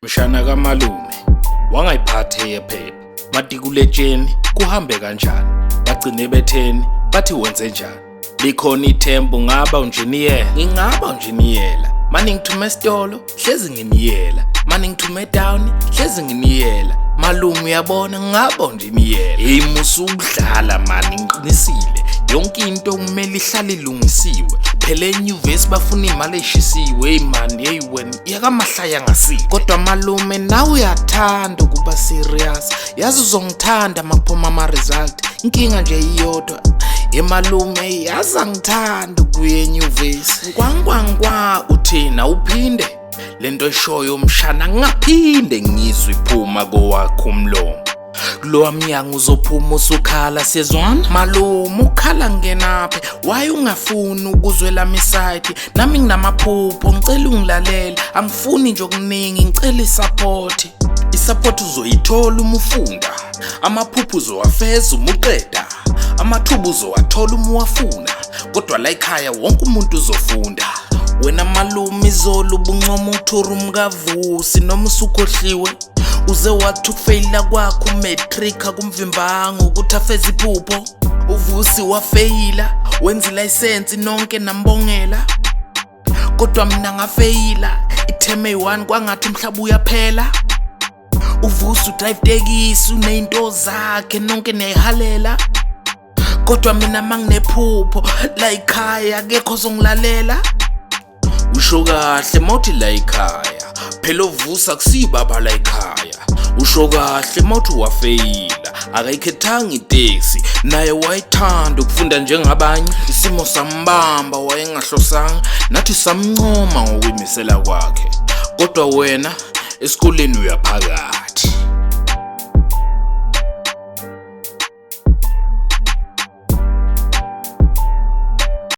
Mshana kamalume wangayiphathe yephepha matikuletsheni kuhambe kanjani bagcine betheni bathi wenze njani likhona ithembu ngaba unjiniyela ngingaba unjiniyela manje ngithume esitolo hlezi nginiyela manje ngithume down hlezi nginiyela malume uyabona ngaba unjiniyela hey musudlala manje ngiqinisile yonke into kumele ihlale ilungisiwe phela enyuvesi bafuna imali eshisiwe hey man hey wena yakamahlaya ngasiko kodwa malume nawe uyathanda ukuba serious yazi uzongithanda makuphuma ama result inkinga nje iyodwa emalume yazi angithanda ukuya enyuvesi ngwangwangwa uthina uphinde lento eshoyo mshana ngaphinde ngizwe iphuma kowakho umlomo kulowa mnyango uzophuma usukhala sezwana malume ukhala ngenaphi why ungafuni ukuzwela miside nami nginamaphupho ngicela ungilalela angifuni nje okuningi ngicela isupport uzoyithola uma ufunda amaphupho uzowafeza uma uqeda amathuba uzowathola uma uwafuna kodwa la ekhaya wonke umuntu uzofunda wena malume izolo ubuncomo uthura umkavusi noma usukhohliwe uze wathi ukufeyila kwakho umatric akumvimbanga ukuthi afeze iphupho uvusi wafeyila wenza ilicense nonke nambongela kodwa mina ngafeyila itheme 1 kwangathi umhlaba uyaphela uvusi udrive tekisi unezinto zakhe nonke neyihalela kodwa mina manginephupho la ekhaya akekho ozongilalela usho kahle mawuthi la ekhaya phela uvusi akusibaba la ekhaya usho kahle mawuthi wafeyila akayikhethanga itaxi naye wayithanda ukufunda njengabanye isimo sambamba wayengahlosanga nathi samncoma ngokuyimsela kwakhe kodwa wena esikoleni uyaphaka